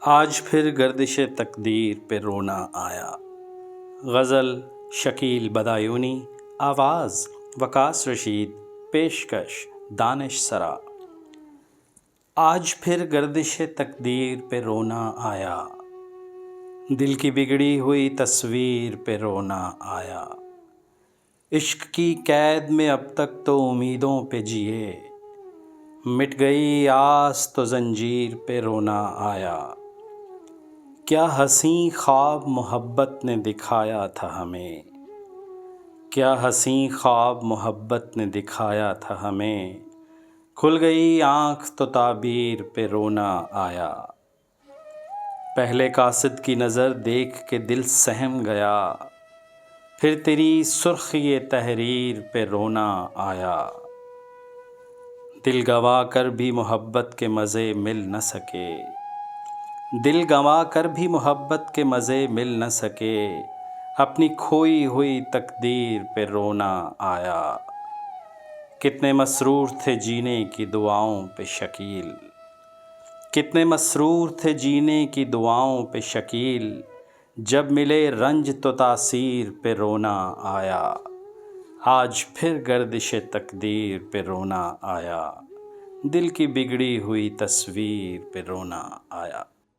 آج پھر گردش تقدیر پہ رونا آیا۔ غزل شکیل بدایونی، آواز وقاص رشید، پیشکش دانش سرا۔ آج پھر گردش تقدیر پہ رونا آیا، دل کی بگڑی ہوئی تصویر پہ رونا آیا۔ عشق کی قید میں اب تک تو امیدوں پہ جیے، مٹ گئی آس تو زنجیر پہ رونا آیا۔ کیا حسین خواب محبت نے دکھایا تھا ہمیں، کیا حسین خواب محبت نے دکھایا تھا ہمیں، کھل گئی آنکھ تو تعبیر پہ رونا آیا۔ پہلے قاصد کی نظر دیکھ کے دل سہم گیا، پھر تیری سرخی تحریر پہ رونا آیا۔ دل گنوا کر بھی محبت کے مزے مل نہ سکے، دل گنوا کر بھی محبت کے مزے مل نہ سکے، اپنی کھوئی ہوئی تقدیر پہ رونا آیا۔ کتنے مسرور تھے جینے کی دعاؤں پہ شکیل، کتنے مسرور تھے جینے کی دعاؤں پہ شکیل، جب ملے رنج تو تاثیر پہ رونا آیا۔ آج پھر گردش تقدیر پہ رونا آیا، دل کی بگڑی ہوئی تصویر پہ رونا آیا۔